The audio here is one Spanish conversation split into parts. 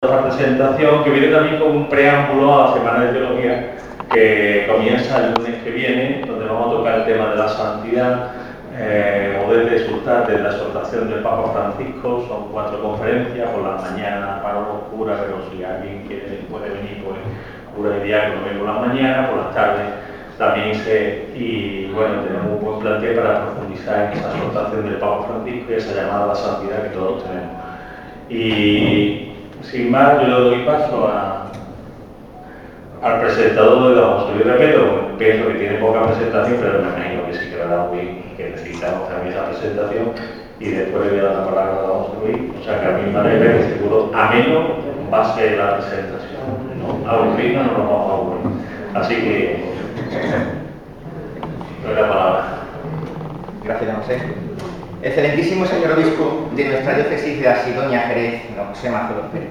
La presentación que viene también como un preámbulo a la Semana de Teología que comienza el lunes que viene, donde vamos a tocar el tema de la santidad, poder disfrutar de la exhortación del Papa Francisco. Son 4 conferencias, por las mañanas para los curas, pero si alguien puede venir, pues cura y diácono por las mañanas, por las tardes también y bueno, tenemos un buen plantel para profundizar en esa exhortación del Papa Francisco y esa llamada a la santidad que todos tenemos. Y sin más, yo le doy paso al presentador de don José Luis Repeto. Pienso que tiene poca presentación, pero me imagino que sí que la da muy bien y que necesitamos también esa presentación. Y después le voy a dar la palabra a don José Luis. O sea que a mi manera, que seguro ameno va a ser la presentación. ¿No? Aburrido no nos vamos a aburrir. Así que doy la palabra. Gracias, don José. Excelentísimo señor obispo de nuestra diócesis de Asidonia, Jerez, don José Mazzolos Pérez.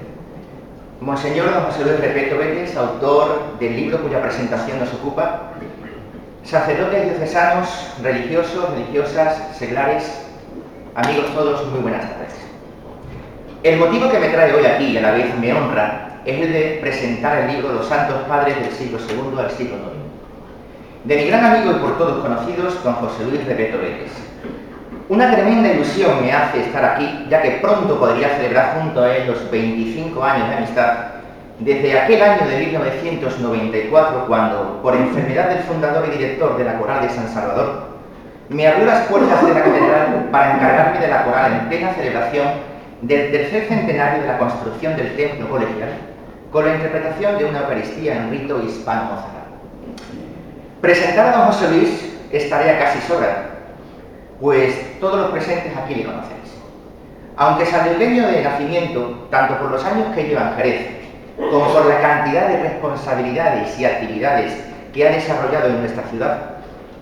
Monseñor don José Luis Repeto Vélez, autor del libro cuya presentación nos ocupa, sacerdotes diocesanos, religiosos, religiosas, seglares, amigos todos, muy buenas tardes. El motivo que me trae hoy aquí y a la vez me honra es el de presentar el libro Los Santos Padres del siglo II al siglo IX, de mi gran amigo y por todos conocidos, don José Luis Repeto Vélez. Una tremenda ilusión me hace estar aquí, ya que pronto podría celebrar junto a él los 25 años de amistad, desde aquel año de 1994, cuando, por enfermedad del fundador y director de la Coral de San Salvador, me abrió las puertas de la catedral para encargarme de la coral en plena celebración del tercer centenario de la construcción del templo colegial, con la interpretación de una Eucaristía en rito hispano-mozárabe. Presentar a don José Luis es tarea casi sobra, pues todos los presentes aquí le conocéis. Aunque salvadoreño de nacimiento, tanto por los años que lleva en Jerez, como por la cantidad de responsabilidades y actividades que ha desarrollado en nuestra ciudad,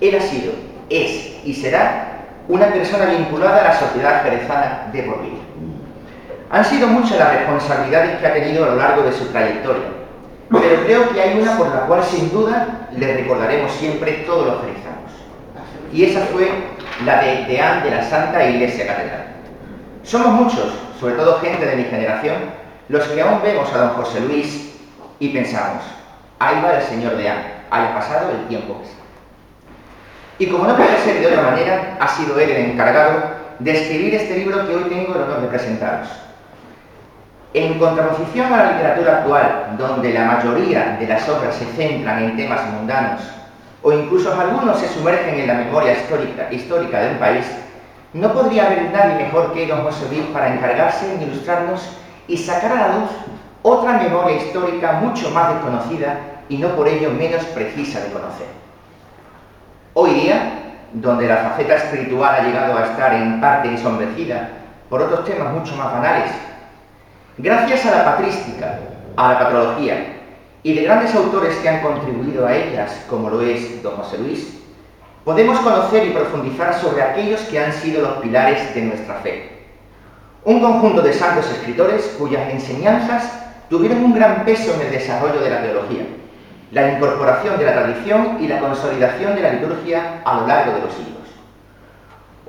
él ha sido, es y será una persona vinculada a la sociedad jerezana de por vida. Han sido muchas las responsabilidades que ha tenido a lo largo de su trayectoria, pero creo que hay una por la cual sin duda le recordaremos siempre todos los jerezanos. Y esa fue la de deán de la Santa Iglesia Catedral. Somos muchos, sobre todo gente de mi generación, los que aún vemos a don José Luis y pensamos, ahí va el señor deán, haya pasado el tiempo que sea. Y como no puede ser de otra manera, ha sido él el encargado de escribir este libro que hoy tengo el honor de presentaros. En contraposición a la literatura actual, donde la mayoría de las obras se centran en temas mundanos, o incluso algunos se sumergen en la memoria histórica de un país, no podría haber nadie mejor que don José Luis para encargarse de ilustrarnos y sacar a la luz otra memoria histórica mucho más desconocida y no por ello menos precisa de conocer. Hoy día, donde la faceta espiritual ha llegado a estar en parte ensombrecida por otros temas mucho más banales, gracias a la patrística, a la patrología, y de grandes autores que han contribuido a ellas, como lo es don José Luis, podemos conocer y profundizar sobre aquellos que han sido los pilares de nuestra fe. Un conjunto de santos escritores cuyas enseñanzas tuvieron un gran peso en el desarrollo de la teología, la incorporación de la tradición y la consolidación de la liturgia a lo largo de los siglos.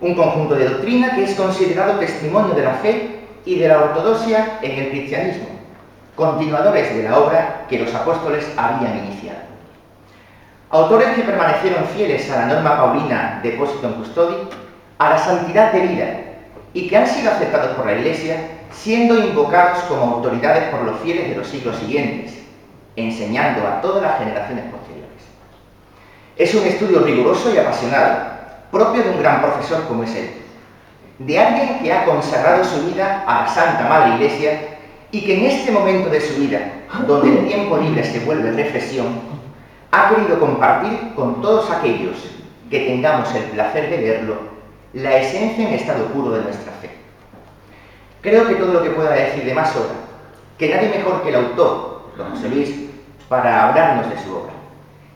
Un conjunto de doctrina que es considerado testimonio de la fe y de la ortodoxia en el cristianismo, continuadores de la obra que los apóstoles habían iniciado. Autores que permanecieron fieles a la norma paulina de Depositum Custodi, a la santidad de vida, y que han sido aceptados por la Iglesia, siendo invocados como autoridades por los fieles de los siglos siguientes, enseñando a todas las generaciones posteriores. Es un estudio riguroso y apasionado, propio de un gran profesor como es él, de alguien que ha consagrado su vida a la Santa Madre Iglesia y que en este momento de su vida, donde el tiempo libre se vuelve reflexión, ha querido compartir con todos aquellos que tengamos el placer de leerlo la esencia en estado puro de nuestra fe. Creo que todo lo que pueda decir de más sobra, que nadie mejor que el autor, don José Luis, para hablarnos de su obra.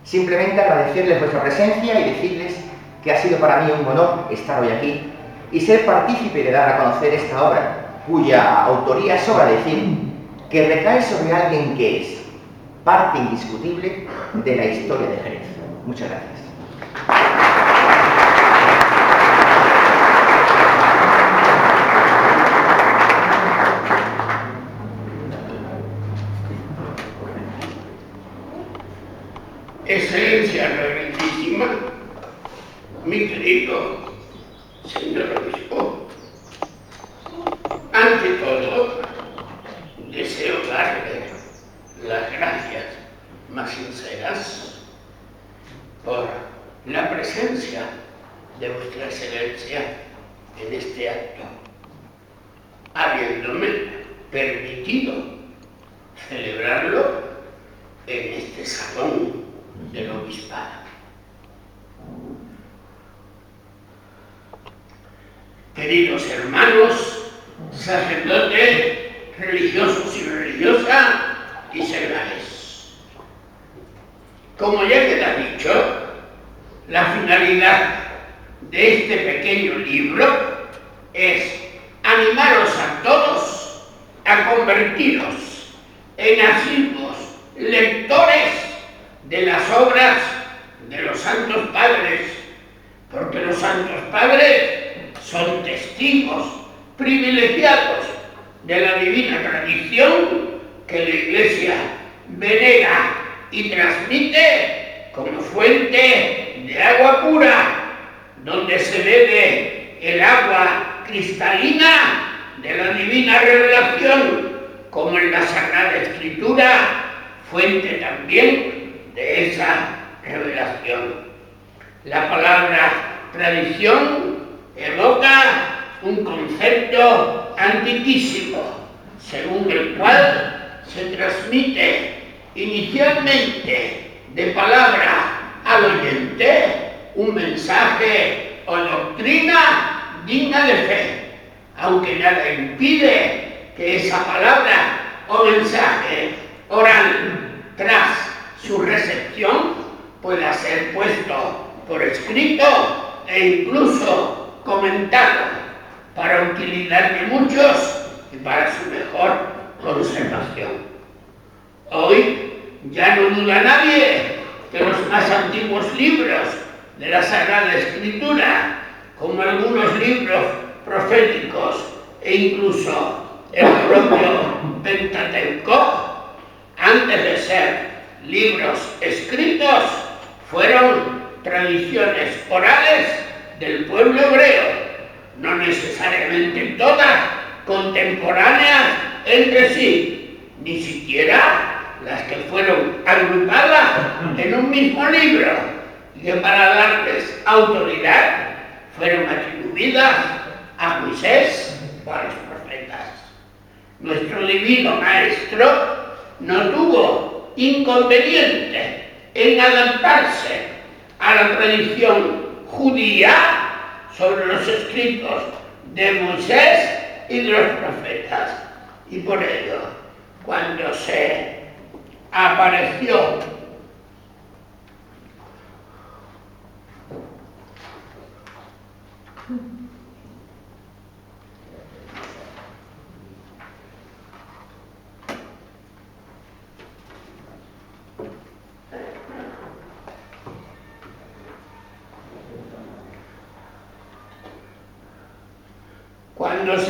Simplemente agradecerles vuestra presencia y decirles que ha sido para mí un honor estar hoy aquí y ser partícipe de dar a conocer esta obra, cuya autoría sobra decir que recae sobre alguien que es parte indiscutible de la historia de Jerez. Muchas gracias. Ante todo, deseo darle las gracias más sinceras por la presencia de vuestra excelencia en este acto, habiéndome permitido celebrarlo en este salón del obispado. Queridos hermanos, sacerdotes, religiosos y religiosas y seglares, como ya queda dicho, la finalidad de este pequeño libro es animaros a todos a convertiros en asiduos lectores de las obras de los santos padres, porque los santos padres son testigos privilegiados de la divina tradición que la Iglesia venera y transmite como fuente de agua pura, donde se bebe el agua cristalina de la divina revelación, como en la Sagrada Escritura, fuente también de esa revelación. La palabra tradición evoca un concepto antiquísimo, según el cual se transmite inicialmente de palabra al oyente un mensaje o doctrina digna de fe, aunque nada impide que esa palabra o mensaje oral tras su recepción pueda ser puesto por escrito e incluso comentado para utilidad de muchos y para su mejor conservación. Hoy ya no duda nadie que los más antiguos libros de la Sagrada Escritura, como algunos libros proféticos e incluso el propio Pentateuco, antes de ser libros escritos, fueron tradiciones orales del pueblo hebreo, no necesariamente todas contemporáneas entre sí, ni siquiera las que fueron agrupadas en un mismo libro y que para darles autoridad fueron atribuidas a Moisés o a los profetas. Nuestro divino Maestro no tuvo inconveniente en adaptarse a la tradición judía sobre los escritos de Moisés y de los profetas, y por ello, cuando se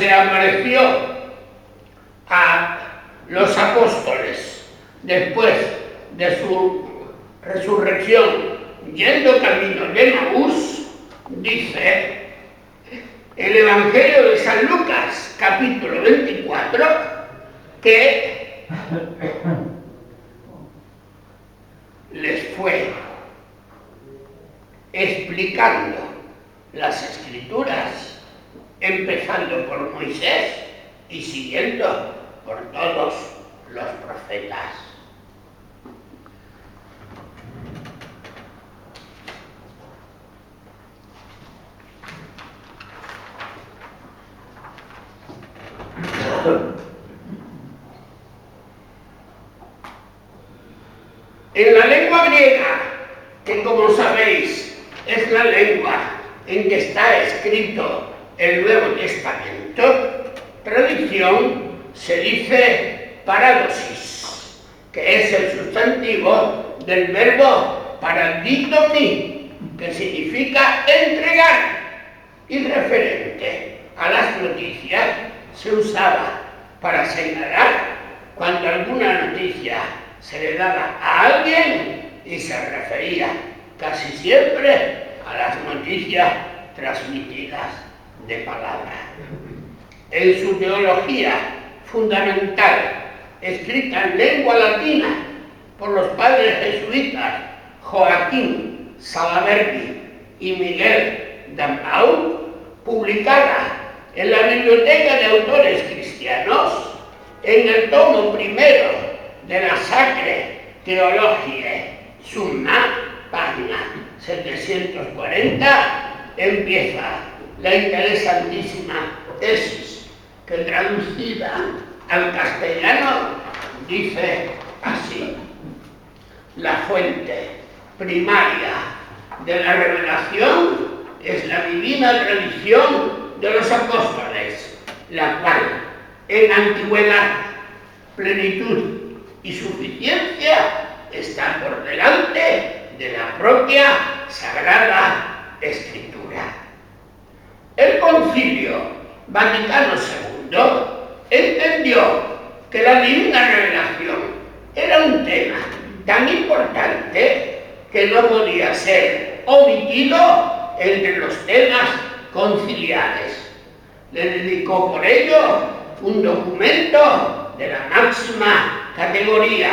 apareció a los apóstoles después de su resurrección yendo camino de Emaús, dice el Evangelio de San Lucas, capítulo 24, que les fue explicando las Escrituras, empezando por Moisés y siguiendo por todos los profetas. En la lengua griega, que como sabéis es la lengua en que está escrito el Nuevo Testamento, tradición se dice paradosis, que es el sustantivo del verbo paraditomi, que significa entregar, y referente a las noticias se usaba para señalar cuando alguna noticia se le daba a alguien y se refería casi siempre a las noticias transmitidas de palabra. en su teología fundamental, escrita en lengua latina por los padres jesuitas Joaquín Salaverry y Miguel Dambau, publicada en la Biblioteca de Autores Cristianos, en el tomo primero de la Sacre Theologiae Summa, página 740, empieza la interesantísima tesis que, traducida al castellano, dice así: la fuente primaria de la revelación es la divina tradición de los apóstoles, la cual en antigüedad, plenitud y suficiencia está por delante de la propia Sagrada Escritura. El Concilio Vaticano II entendió que la divina revelación era un tema tan importante que no podía ser omitido entre los temas conciliares. Le dedicó por ello un documento de la máxima categoría,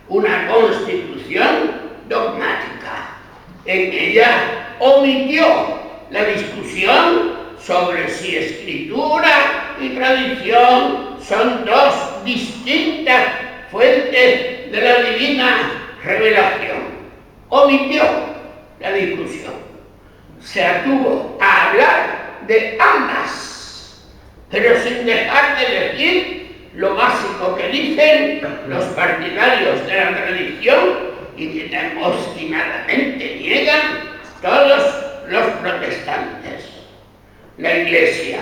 una constitución dogmática. En ella omitió la discusión sobre si escritura y tradición son dos distintas fuentes de la divina revelación. Omitió la discusión. Se atuvo a hablar de ambas, pero sin dejar de decir lo básico que dicen los partidarios de la tradición y que tan obstinadamente niegan todos los protestantes. La Iglesia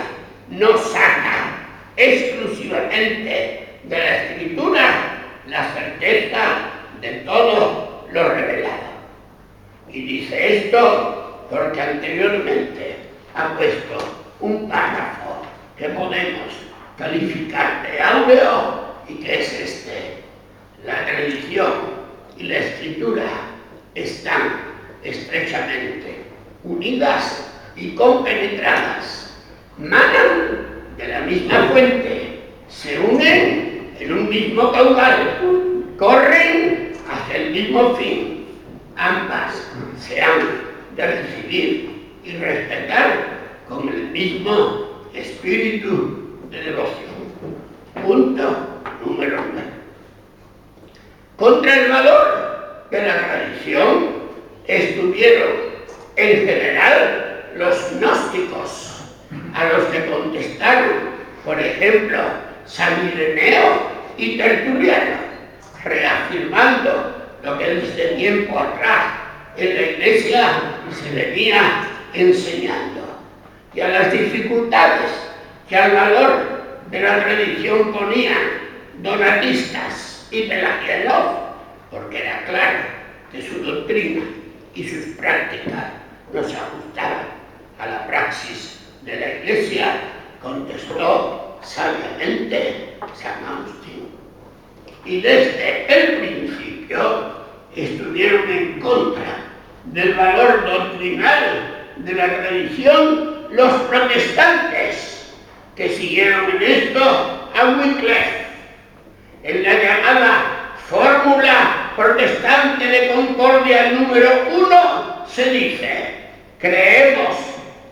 no saca exclusivamente de la Escritura la certeza de todo lo revelado. Y dice esto porque anteriormente ha puesto un párrafo que podemos calificar de áureo y que es este: la tradición y la Escritura están estrechamente unidas y compenetradas, manan de la misma fuente, se unen en un mismo caudal, corren hacia el mismo fin. Ambas se han de recibir y respetar con el mismo espíritu de devoción. Punto número 1. Contra el valor de la tradición estuvieron en general los gnósticos, a los que contestaron, por ejemplo, San Ireneo y Tertuliano, reafirmando lo que desde tiempo atrás en la Iglesia se venía enseñando, y a las dificultades que al valor de la tradición ponían donatistas y pelagianos, porque era claro que su doctrina y sus prácticas no se ajustaban a la praxis de la Iglesia, contestó sabiamente San Agustín. Y desde el principio estuvieron en contra del valor doctrinal de la tradición los protestantes, que siguieron en esto a Wycliffe. En la llamada Fórmula Protestante de Concordia número 1 se dice: creemos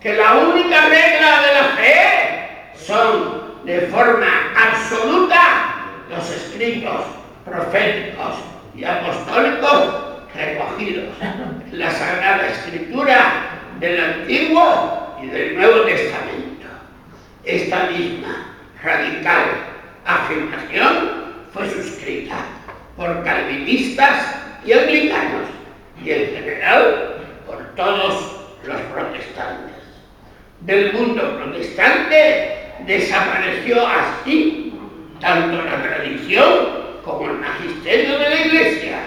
que la única regla de la fe son de forma absoluta los escritos proféticos y apostólicos recogidos en la Sagrada Escritura del Antiguo y del Nuevo Testamento. Esta misma radical afirmación fue suscrita por calvinistas y anglicanos y en general por todos los protestantes. Del mundo protestante desapareció así tanto la tradición como el magisterio de la Iglesia,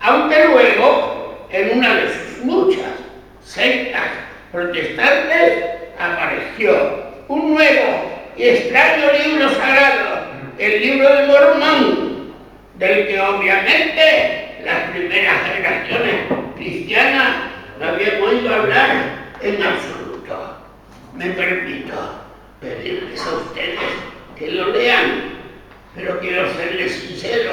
aunque luego en una de sus muchas sectas protestantes apareció un nuevo y extraño libro sagrado, el Libro de Mormón, del que obviamente las primeras generaciones cristianas no habían oído hablar en absoluto. Me permito pedirles a ustedes que lo lean, pero quiero serles sincero,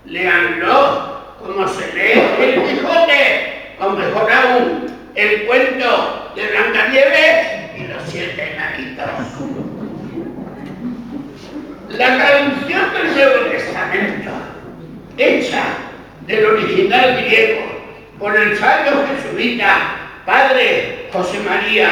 léanlo como se lee El Quijote, o mejor aún, el cuento de Blancanieves y los 7 enanitos. La traducción del Nuevo Testamento, hecha del original griego por el sabio jesuita padre José María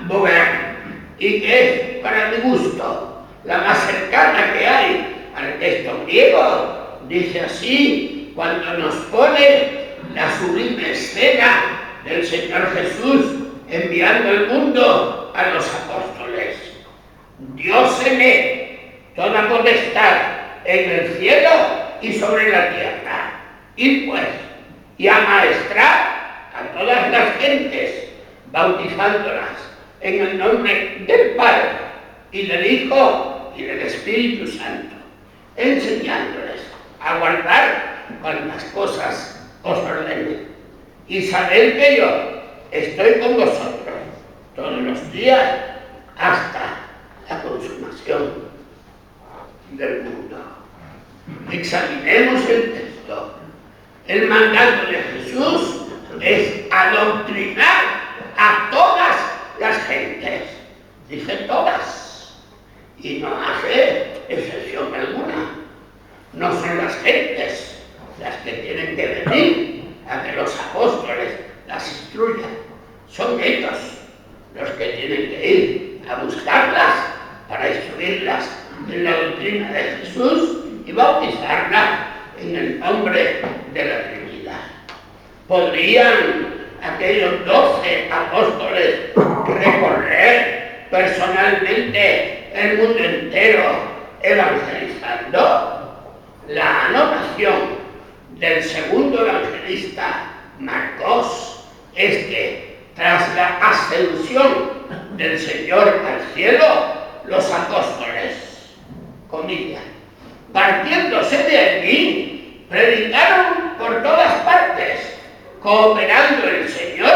Bovern, y que es, para mi gusto, la más cercana que hay al texto griego, dice así cuando nos pone la sublime escena del Señor Jesús enviando al mundo a los apóstoles. Dióseme toda potestad en el cielo y sobre la tierra. Id pues y amaestrad a todas las gentes, bautizándolas en el nombre del Padre y del Hijo y del Espíritu Santo, enseñándoles a guardar cuantas cosas os ordene. Y sabed que yo estoy con vosotros todos los días hasta la consumación del mundo. Examinemos el texto. El mandato de Jesús es adoctrinar a todas las gentes. Dice todas. Y no hace excepción alguna. No son las gentes las que tienen que venir a que los apóstoles las instruyan. Son ellos los que tienen que ir a buscarlas para instruirlas en la doctrina de Jesús y bautizarlas en el nombre de la Trinidad. ¿Podrían aquellos 12 apóstoles recorrer personalmente el mundo entero evangelizando? La anotación del segundo evangelista, Marcos, es que tras la ascensión del Señor al cielo, los apóstoles, comillas, partiéndose de allí, predicaron por todas partes, cooperando el Señor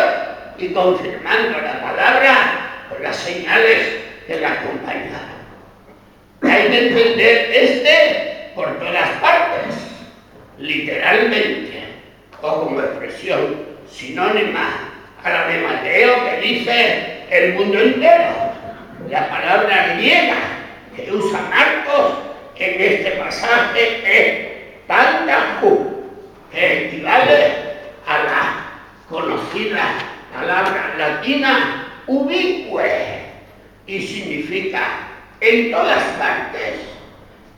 y confirmando la palabra por las señales que la acompañaron. Hay que entender por todas partes, literalmente, o como expresión sinónima a la de Mateo que dice el mundo entero. La palabra griega que usa Marcos en este pasaje es pantaju, que equivale a la conocida palabra latina ubique y significa en todas partes.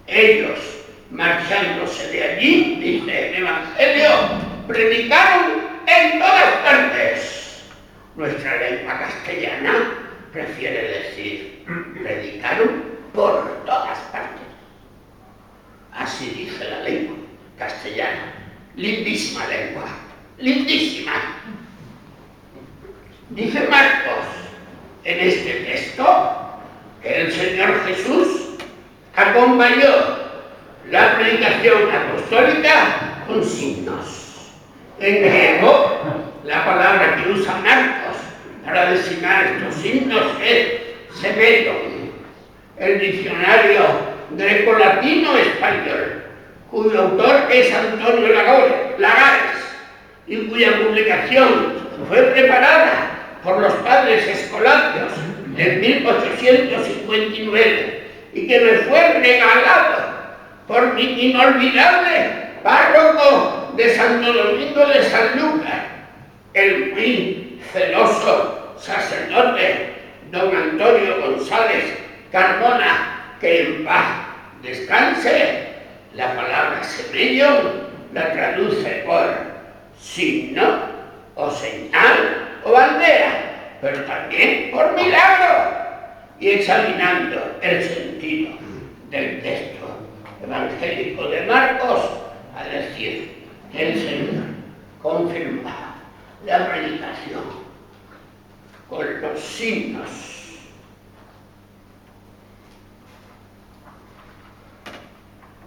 Ellos, marchándose de allí, dice el Evangelio, predicaron en todas partes. Nuestra lengua castellana prefiere decir predicaron por todas partes. Así dice la lengua castellana. Lindísima lengua, lindísima. Dice Marcos en este texto que el Señor Jesús acompañó la predicación apostólica con signos. En griego, la palabra que usa Marcos para designar estos signos es semeton. El diccionario grecolatino español, cuyo autor es Antonio Lagares y cuya publicación fue preparada por los padres escolapios en 1859 y que me fue regalado por mi inolvidable párroco de Santo Domingo de Sanlúcar, el muy celoso sacerdote don Antonio González Carmona, que en paz descanse. La palabra semellón la traduce por signo o señal o bandera, pero también por milagro. Y examinando el sentido del texto evangélico de Marcos, a decir que el Señor confirma la predicación con los signos.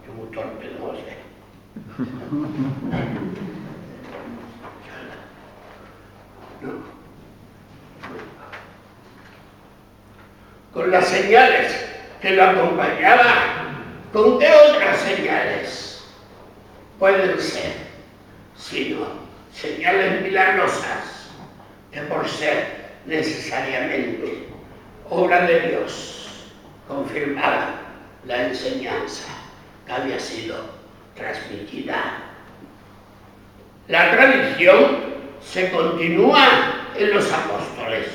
Yo muy torpe no sé. con las señales que lo acompañaban. ¿Con qué otras señales pueden ser, sino señales milagrosas que por ser necesariamente obra de Dios confirmaba la enseñanza que había sido transmitida? La tradición se continúa en los apóstoles.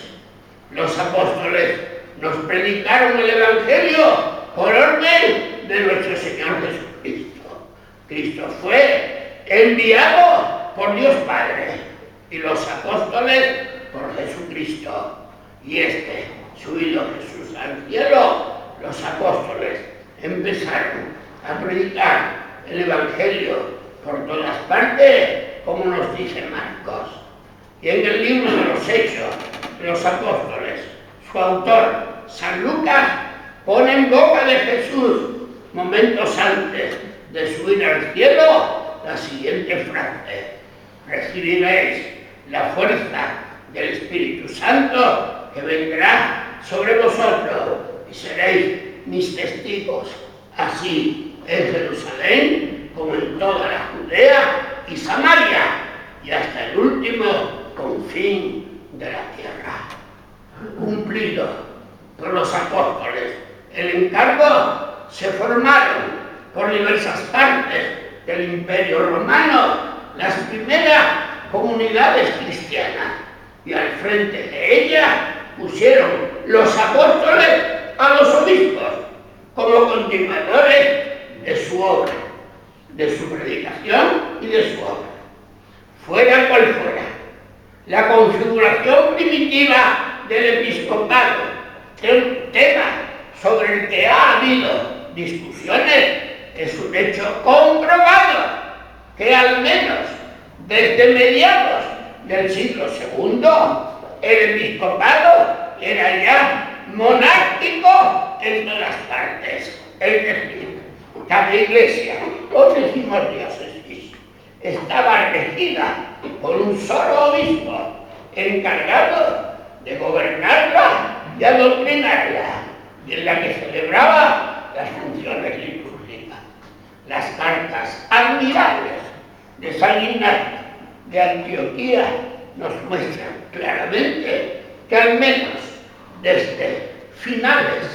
Los apóstoles nos predicaron el Evangelio por orden de nuestro Señor Jesucristo. Cristo fue enviado por Dios Padre y los apóstoles por Jesucristo. Y subido Jesús al cielo, los apóstoles empezaron a predicar el Evangelio por todas partes, como nos dice Marcos. Y en el libro de los Hechos de los Apóstoles, su autor, San Lucas, pone en boca de Jesús, momentos antes de subir al cielo, la siguiente frase: recibiréis la fuerza del Espíritu Santo que vendrá sobre vosotros y seréis mis testigos, así en Jerusalén como en toda la Judea y Samaria y hasta el último confín de la tierra. Cumplido por los apóstoles el encargo, se formaron por diversas partes del Imperio Romano las primeras comunidades cristianas y al frente de ellas pusieron los apóstoles a los obispos como continuadores de su obra, de su predicación y de su obra. Fuera cual fuera la configuración primitiva del episcopado, un tema sobre el que ha habido discusiones, es un hecho comprobado que al menos desde mediados del siglo II el episcopado era ya monárquico en todas partes. Es decir, cada iglesia, o decimos diócesis, estaba regida por un solo obispo encargado de gobernarla y adoctrinarla, y en la que celebraba las funciones litúrgicas. Las cartas admirables de San Ignacio de Antioquía nos muestran claramente que al menos desde finales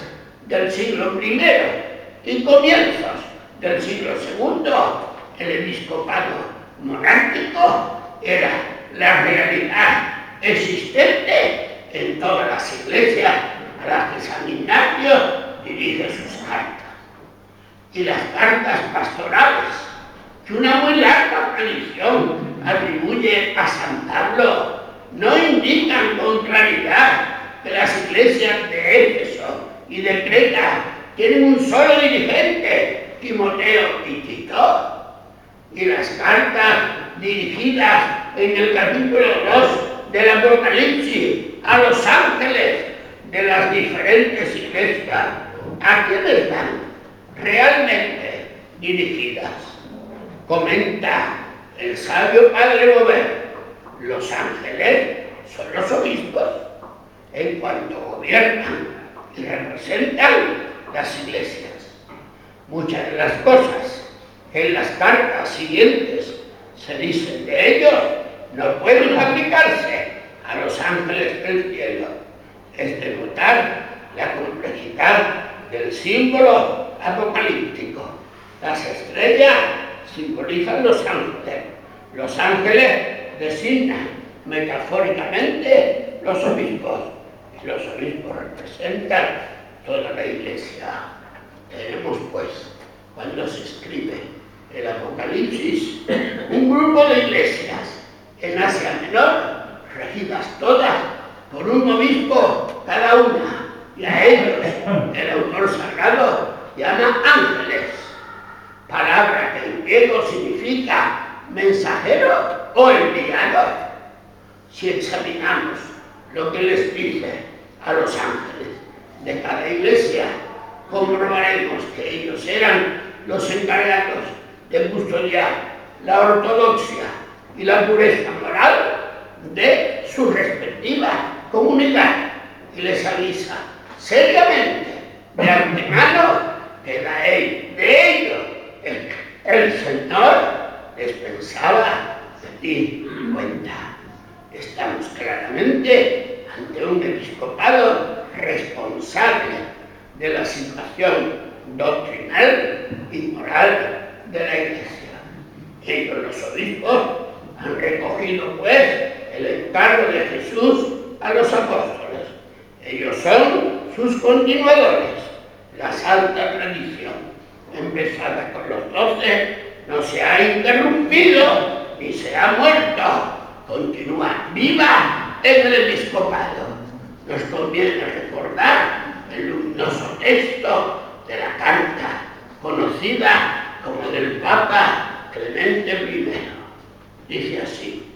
del siglo I y comienzos del siglo II, el episcopado monárquico era la realidad existente en todas las iglesias a las que San Ignacio dirige sus cartas. Y las cartas pastorales, que una muy larga tradición atribuye a San Pablo, no indican con claridad que las iglesias de Éfeso y de Creta tienen un solo dirigente, Timoteo y Tito. Y las cartas dirigidas en el capítulo 2 del Apocalipsis a los ángeles de las diferentes iglesias, ¿a quiénes están realmente dirigidas? Comenta el sabio padre Bover: los ángeles son los obispos en cuanto gobiernan y representan las iglesias. Muchas de las cosas que en las cartas siguientes se dicen de ellos no pueden aplicarse a los ángeles del cielo. Es de notar la complejidad del símbolo apocalíptico. Las estrellas simbolizan los ángeles. Los ángeles designan metafóricamente los obispos. Y los obispos representan toda la iglesia. Tenemos pues, cuando se escribe el Apocalipsis, un grupo de iglesias en Asia Menor, regidas todas por un obispo cada una, y a ellos el autor sagrado llama ángeles, palabra que en griego significa mensajero o enviado. Si examinamos lo que les dice a los ángeles de cada iglesia, comprobaremos que ellos eran los encargados de custodiar la ortodoxia y la pureza moral de su respectiva comunidad, y les avisa seriamente, de antemano, que de ello el Señor les pensaba pedir cuenta. Estamos claramente ante un episcopado responsable de la situación doctrinal y moral de la Iglesia. Ellos, los obispos, han recogido pues el encargo de Jesús a los apóstoles. Ellos son sus continuadores. La santa tradición, empezada con los 12, no se ha interrumpido ni se ha muerto. Continúa viva en el episcopado. Nos conviene recordar el luminoso texto de la carta conocida como del Papa Clemente I. Dice así: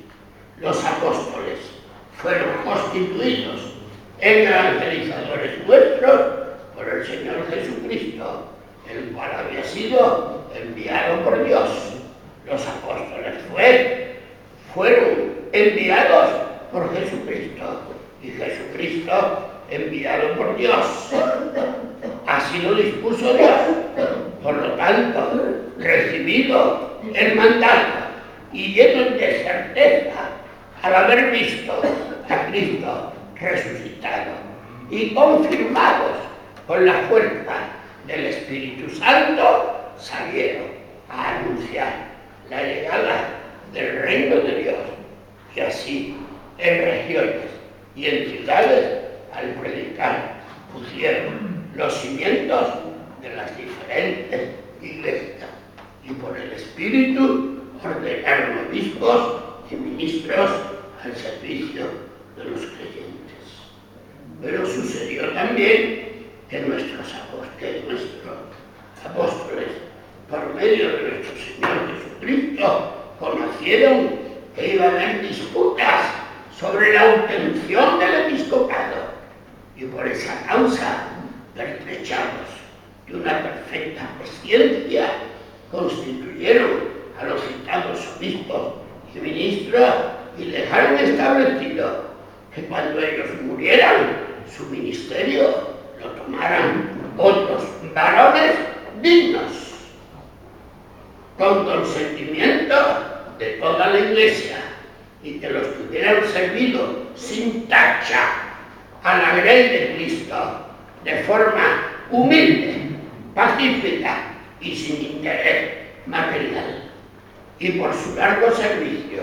los apóstoles fueron constituidos evangelizadores nuestros por el Señor Jesucristo, el cual había sido enviado por Dios. Los apóstoles fueron enviados por Jesucristo y Jesucristo enviado por Dios. Así lo dispuso Dios. Por lo tanto, recibido el mandato y llenos de certeza al haber visto a Cristo resucitado y confirmados con la fuerza del Espíritu Santo, salieron a anunciar la llegada del reino de Dios. Y así, en regiones y en ciudades, al predicar, pusieron los cimientos de las diferentes iglesias y por el Espíritu ordenaron obispos y ministros al servicio de los creyentes. Pero sucedió también que nuestros apóstoles, por medio de nuestro Señor Jesucristo, conocieron que iba a haber disputas sobre la obtención del episcopado, y por esa causa, pertrechados de una perfecta presciencia, constituyeron a los citados obispos y ministros y dejaron establecido que cuando ellos murieran, su ministerio lo tomaran otros varones dignos, con consentimiento de toda la Iglesia, y que los que hubieran servido sin tacha a la grey de Cristo, de forma humilde, pacífica y sin interés material, y por su largo servicio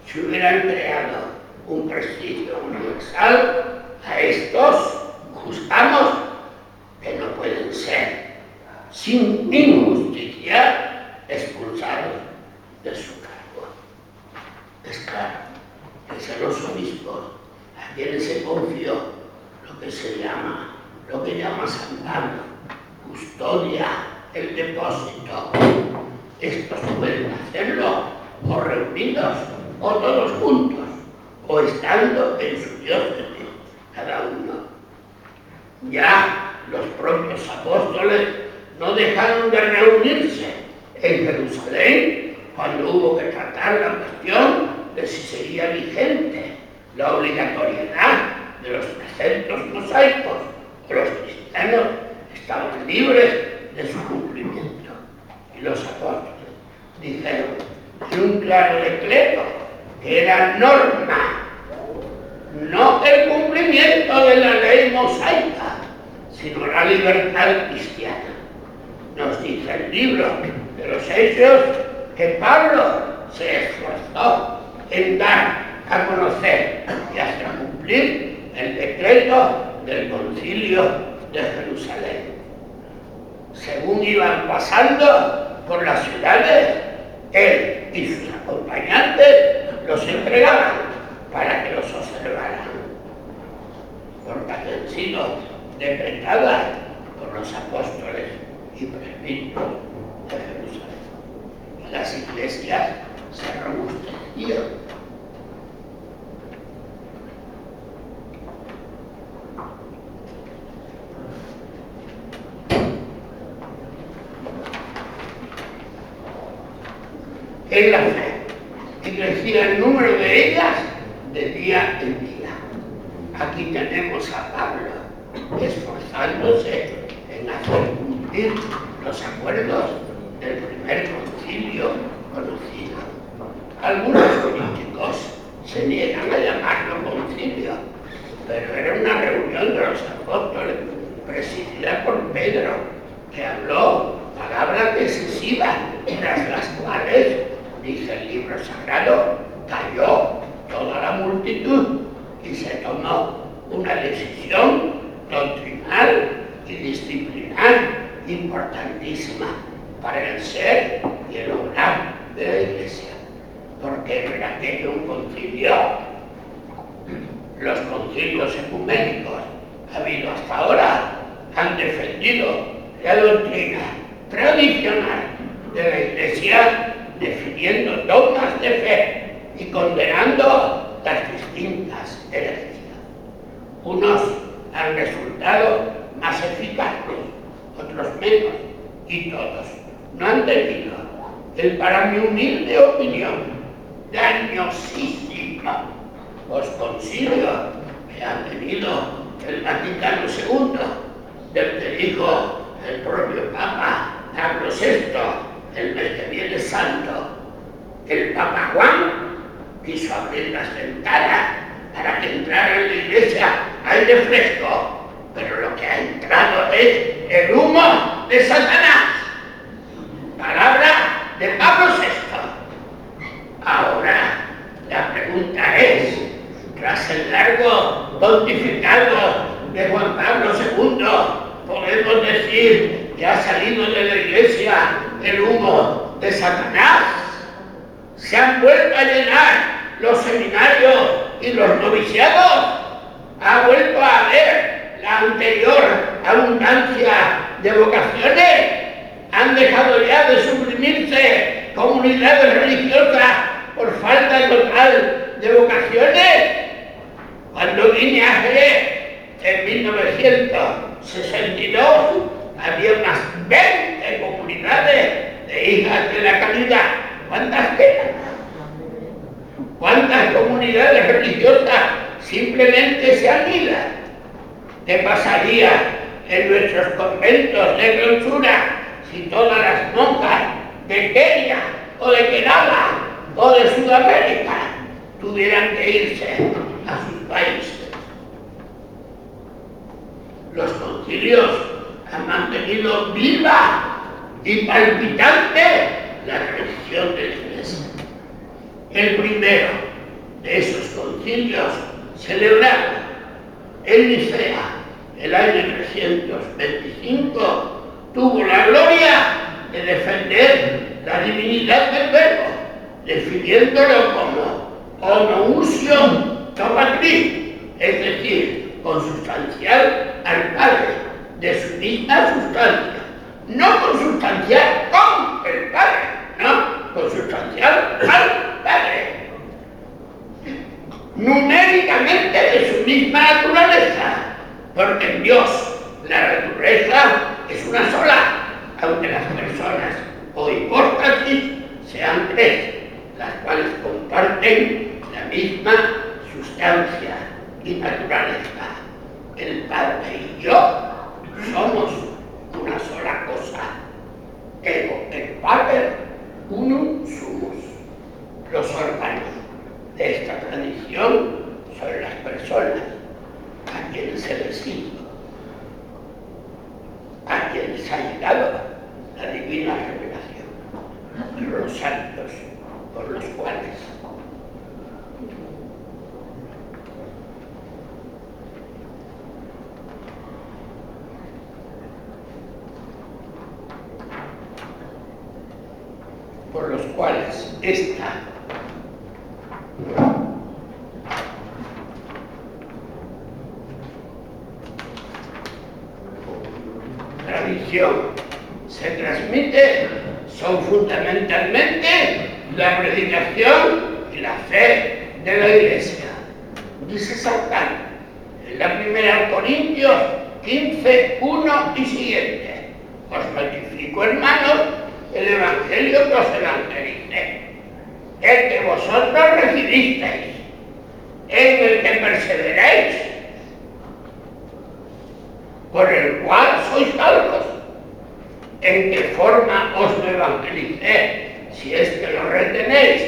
se hubieran creado un prestigio universal, a estos juzgamos que no pueden ser, sin injusticia, expulsados de su cargo. Es claro que son los obispos a quienes se confió lo que llama San Pablo, custodia el depósito. Estos pueden hacerlo o reunidos o todos juntos, o estando en su diócesis, cada uno. Ya los propios apóstoles no dejaron de reunirse en Jerusalén cuando hubo que tratar la cuestión de si sería vigente la obligatoriedad de los preceptos mosaicos, o los cristianos estaban libres de su cumplimiento. Y los apóstoles dijeron en un claro decreto que era norma, no el cumplimiento de la ley mosaica, sino la libertad cristiana. Nos dice el libro de los Hechos que Pablo se esforzó en dar a conocer y hasta cumplir el decreto del Concilio de Jerusalén. Según iban pasando por las ciudades, él y sus acompañantes los entregaban para que los observaran, porque habían sido decretadas por los apóstoles y presbíteros de Jerusalén. Las iglesias se robustecieron. En la fe, y crecía el número de ellas de día en día. Aquí tenemos a Pablo, esforzado esforzándose en hacer cumplir los acuerdos del primer concilio conocido. Algunos políticos se niegan a llamarlo concilio, pero era una reunión de los apóstoles presidida por Pedro, que habló palabras decisivas, tras las cuales, dice el libro sagrado, cayó toda la multitud y se tomó una decisión doctrinal y disciplinar importantísima para el ser y el obrar de la Iglesia. Porque no era aquello un concilio. Los concilios ecuménicos habido hasta ahora han defendido la doctrina tradicional de la Iglesia, definiendo dogmas de fe y condenando las distintas herejías. Unos han resultado más eficaces, otros menos, y todos no han tenido, para mi humilde opinión, dañosísima posconcilio que ha tenido el Vaticano II, del que dijo el propio Papa Pablo VI, el mes que viene santo. El Papa Juan quiso abrir las ventanas para que entrara en la iglesia aire fresco, pero lo que ha entrado es el humo de Satanás. Palabra de Pablo VI. Ahora, la pregunta es, tras el largo pontificado de Juan Pablo II, ¿podemos decir que ha salido de la iglesia el humo de Satanás? ¿Se han vuelto a llenar los seminarios y los noviciados? ¿Ha vuelto a haber la anterior abundancia de vocaciones? ¿Han dejado ya de suprimirse comunidades religiosas por falta total de vocaciones? Cuando vine a Jerez en 1962, había unas 20 comunidades de hijas de la caridad. ¿Cuántas quedan? ¿Cuántas comunidades religiosas simplemente se anidan? ¿Qué pasaría en nuestros conventos de clausura si todas las monjas de Kenia o de Kerala o de Sudamérica tuvieran que irse a sus países? Los concilios han mantenido viva y palpitante la religión de la Iglesia. El primero de esos concilios, celebrado en Nicea el año 325, tuvo la gloria de defender la divinidad del Verbo, definiéndolo como homoousion to patri, es decir, consustancial al Padre, de su misma sustancia. No consustancial con el Padre, no, consustancial al Padre. Numéricamente de su misma naturaleza, porque en Dios la naturaleza es una sola, aunque las personas o hipóstasis sean tres, las cuales comparten la misma sustancia y naturaleza. El Padre y yo somos una sola cosa. Ego el Padre unum sumus. Los órganos de esta tradición son las personas a quienes se les hizo, a quienes ha llegado la divina revelación, los santos por los cuales esta tradición se transmite son fundamentalmente la predicación y la fe de la Iglesia. Dice San Juan en la primera Corintios 15, 1 y siguiente: os notifico, hermanos, el evangelio que os evangelicé, el que vosotros recibisteis, en el que perseveréis, por el cual sois salvos. ¿En qué forma os lo evangelicé, si es que lo retenéis?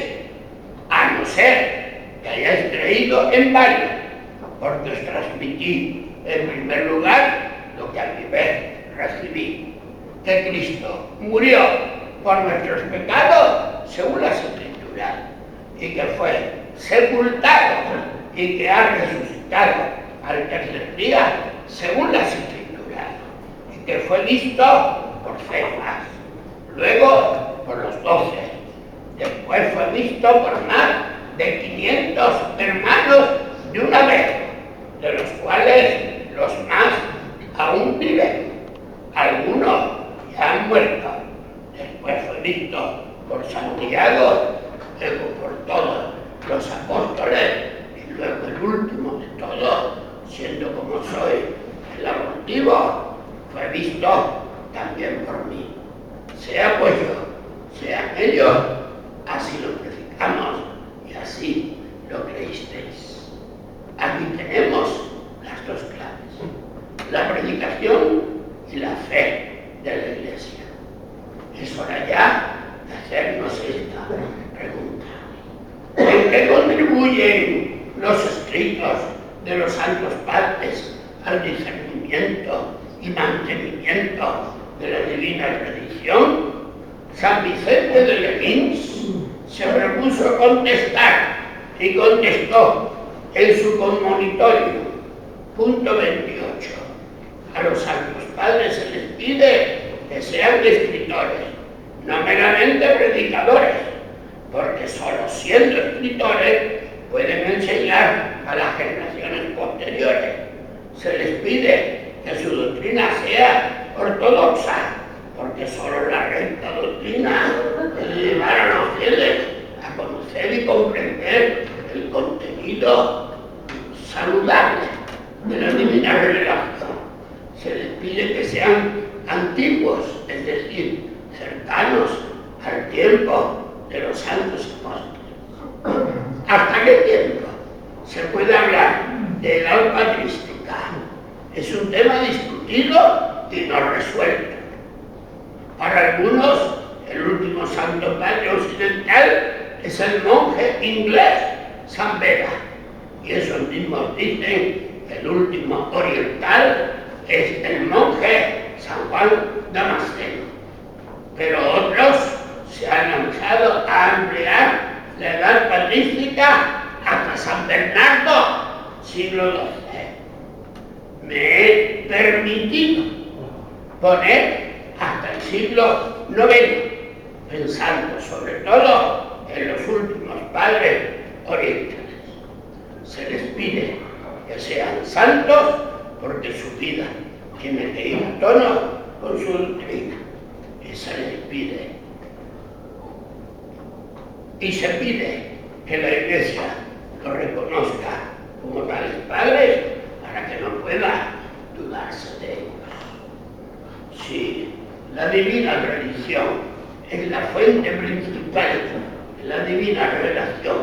A no ser que hayáis creído en vano, porque os transmití en primer lugar lo que a mi vez recibí, que Cristo murió por nuestros pecados según las Escrituras, y que fue sepultado y que ha resucitado al tercer día según las Escrituras, y que fue visto por Cefas, luego por los 12, después fue visto por más de 500 hermanos de una vez, de los cuales los más aún viven, algunos ya han muerto. Después fue visto por Santiago, luego por todos los apóstoles, y luego el último de todos, siendo como soy el abortivo, fue visto también por mí. Sea pues yo, sean ellos, así lo predicamos y así lo creísteis. Aquí tenemos las dos claves, la predicación y la fe de la Iglesia. Es hora ya de hacernos esta pregunta. ¿En qué contribuyen los escritos de los santos padres al discernimiento y mantenimiento de la divina tradición? San Vicente de Lequins se propuso contestar y contestó en su conmonitorio, punto 28. A los santos padres se les pide que sean escritores, no meramente predicadores, porque solo siendo escritores pueden enseñar a las generaciones posteriores. Se les pide que su doctrina sea ortodoxa, porque solo la recta doctrina puede llevar a los fieles a conocer y comprender el contenido saludable de la divina revelación. Se les pide que sean antiguos, es decir, cercanos al tiempo de los santos apóstoles. ¿Hasta qué tiempo se puede hablar de edad patrística? Es un tema discutido y no resuelto. Para algunos, el último santo padre occidental es el monje inglés San Beda, y esos mismos dicen que el último oriental es el monje San Juan Damasceno. Pero otros se han lanzado a ampliar la edad patrística hasta San Bernardo, siglo XII. Me he permitido poner hasta el siglo IX, pensando sobre todo en los últimos padres orientales. Se les pide que sean santos porque su vida tiene que ir a tono con su doctrina. Y se les pide. Y se pide que la Iglesia lo reconozca como tales padres para que no pueda dudarse de ellos. Si la divina religión es la fuente principal de la divina revelación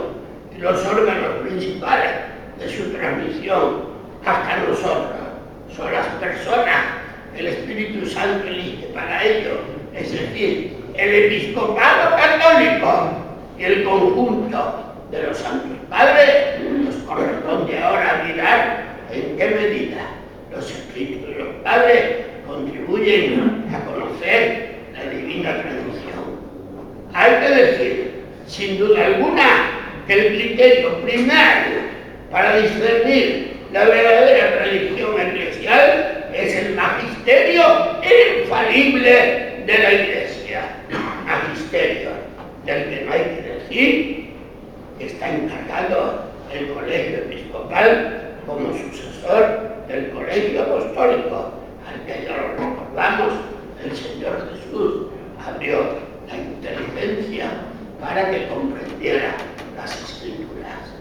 y los órganos principales de su transmisión hasta nosotros son las personas que el Espíritu Santo elige para ello, es decir, el episcopado católico y el conjunto de los santos padres, nos corresponde ahora mirar en qué medida los escritos de los padres contribuyen a conocer la divina tradición. Hay que decir, sin duda alguna, que el criterio primario para discernir la verdadera religión eclesial es el magisterio infalible de la Iglesia. Magisterio del que no hay que decir que está encargado el colegio episcopal como sucesor del colegio apostólico, al que ya lo recordamos, el Señor Jesús abrió la inteligencia para que comprendiera las Escrituras.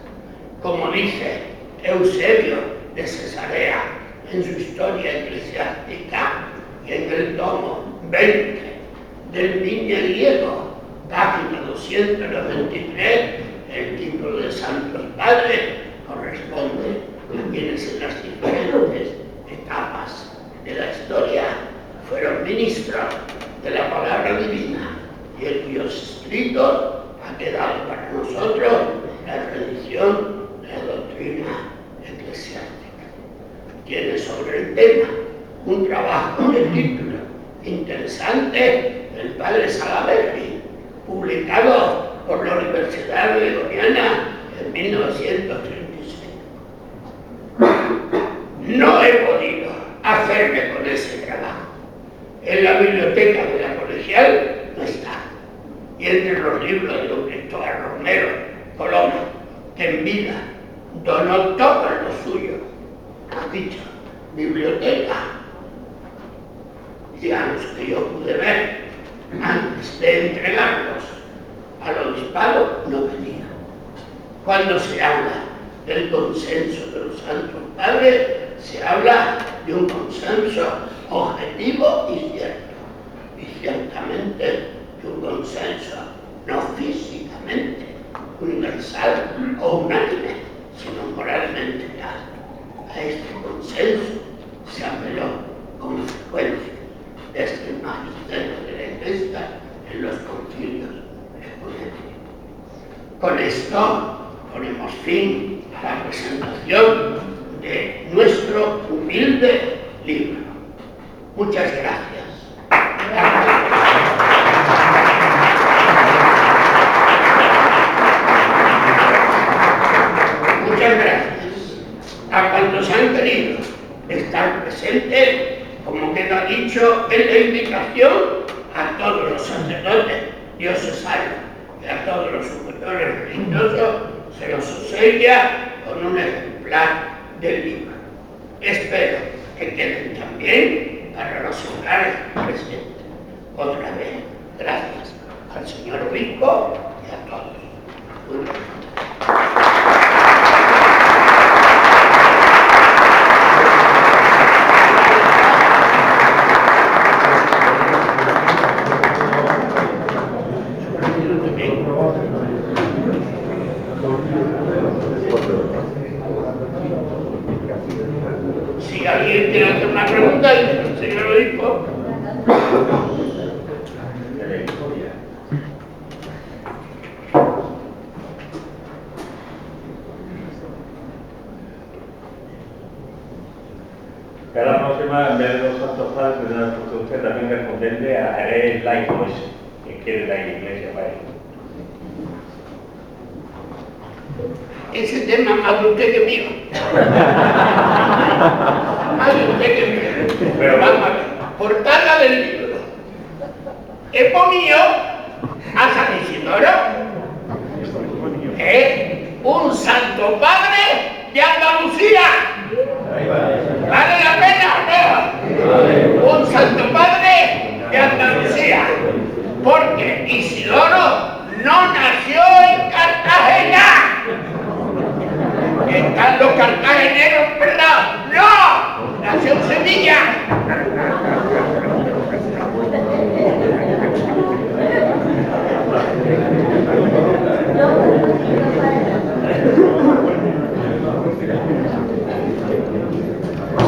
Como dice Eusebio de Cesarea en su historia eclesiástica, y en el tomo 20 del Niño Griego, página 293, el título de Santos Padres corresponde a quienes en las diferentes etapas de la historia fueron ministros de la palabra divina y el Dios escrito ha quedado para nosotros la tradición, la doctrina eclesiástica. Tiene sobre el tema un trabajo de título interesante del padre Salaberry, publicado por la Universidad Gregoriana en 1936. No he podido hacerme con ese trabajo. En la biblioteca de la colegial no está. Y entre los libros de don Cristóbal Romero Coloma, que en vida donó todo lo suyo a dicha biblioteca, digamos que yo pude ver antes de entregarlos al obispado, no venía. Cuando se habla del consenso de los santos padres, se habla de un consenso objetivo y cierto, y ciertamente de un consenso no físicamente universal o unánime, sino moralmente alto. A este consenso se apeló con frecuencia desde el magisterio de la Iglesia en los concilios ecuménicos. Con esto ponemos fin a la presentación de nuestro humilde libro. Muchas gracias. Muchas gracias a cuantos han querido estar presentes, como queda dicho en la invitación, a todos los sacerdotes diocesanos y a todos los superiores religiosos, se los obsequia con un ejemplar del libro. Espero que queden también para los hogares presentes. Otra vez, gracias al señor obispo y a todos. Muy bien. Si alguien quiere hacer una pregunta, señor obispo. Que la próxima, en vez de los santos padres, tendrá usted también responderle a el laico ese, que quiere la iglesia para él. Ese tema más de usted que mío. Más de usted que mío. Pero vamos a ver. Portada del libro. He ponido a San Isidoro, un santo padre de Andalucía. ¿Vale la pena o no? Un santo padre de Andalucía. Porque Isidoro no nació en Cartagena. Están los cartageneros, ¿verdad? ¡No! Nació en Sevilla.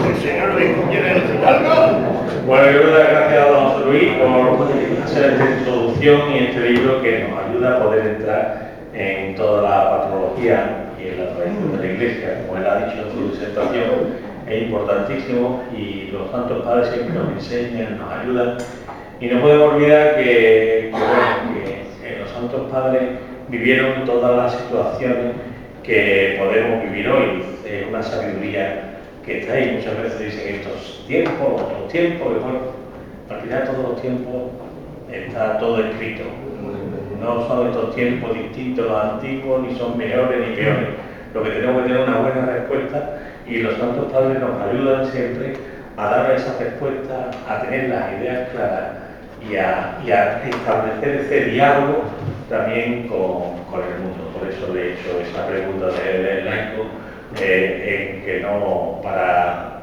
¿El señor obispo quiere decir algo? Bueno, yo doy las gracias a don José Luis por hacer esta introducción y este libro que nos ayuda a poder entrar en toda la patrología y en la tradición de la Iglesia. Como él ha dicho en su disertación, es importantísimo y los santos padres siempre nos enseñan, nos ayudan. Y no podemos olvidar que los santos padres vivieron todas las situaciones que podemos vivir hoy. Es una sabiduría que está ahí. Muchas veces dicen estos tiempos, otros tiempos, y bueno, al final todos los tiempos está todo escrito. No son estos tiempos distintos los antiguos, ni son mejores ni peores. Lo que tenemos que tener una buena respuesta y los santos padres nos ayudan siempre a dar esa respuesta, a tener las ideas claras y a establecer ese diálogo también con el mundo. Por eso le he hecho esa pregunta del laico, en que no para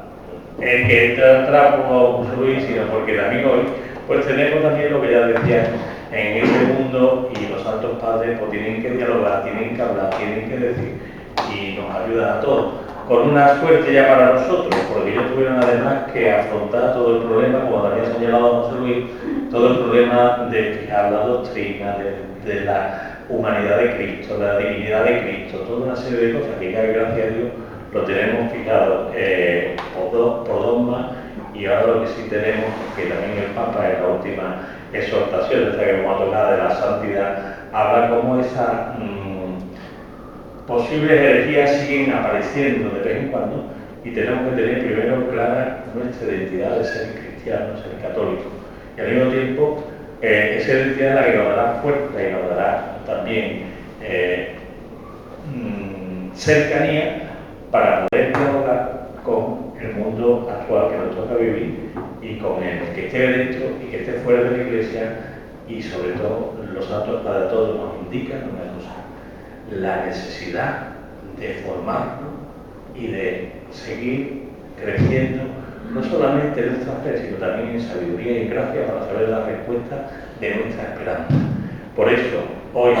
el que entra como José Luis, sino porque también hoy pues tenemos también lo que ya decía en este mundo, y los santos padres pues tienen que dialogar, tienen que hablar, tienen que decir, y nos ayudan a todos. con una suerte ya para nosotros, porque ellos tuvieron además que afrontar todo el problema, como había señalado José Luis, todo el problema de la doctrina, de la humanidad de Cristo, de la divinidad de Cristo, toda una serie de cosas que, gracias a Dios, lo tenemos fijado por dogma, y ahora lo que sí tenemos, que también el Papa en la última exhortación, esta que vamos a tocar de la santidad, habla cómo esas posibles herejías siguen apareciendo de vez en cuando, y tenemos que tener primero clara nuestra identidad de ser cristianos, ser católicos, y al mismo tiempo esa identidad es la que nos dará fuerza y nos dará también cercanía para poder dialogar con el mundo actual que nos toca vivir y con el que esté dentro y que esté fuera de la Iglesia, y sobre todo los santos para todos nos indican una cosa: la necesidad de formarnos y de seguir creciendo, no solamente en nuestra fe, sino también en sabiduría y en gracia para saber la respuesta de nuestra esperanza. Por eso, hoy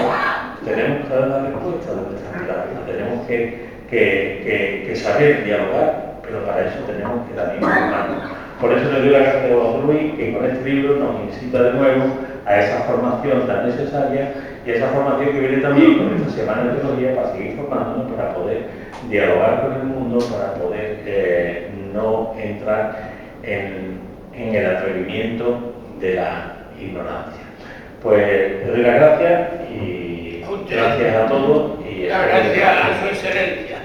tenemos que dar la respuesta de nuestra esperanza, tenemos que saber dialogar, pero para eso tenemos que también formarnos. Por eso le doy la gracia a José Luis, que con este libro nos incita de nuevo a esa formación tan necesaria, y esa formación que viene también con esta semana de teología, para seguir formándonos, para poder dialogar con el mundo, para poder no entrar en el atrevimiento de la ignorancia. Pues le doy las gracias y gracias a todos. Y gracias a su excelencia.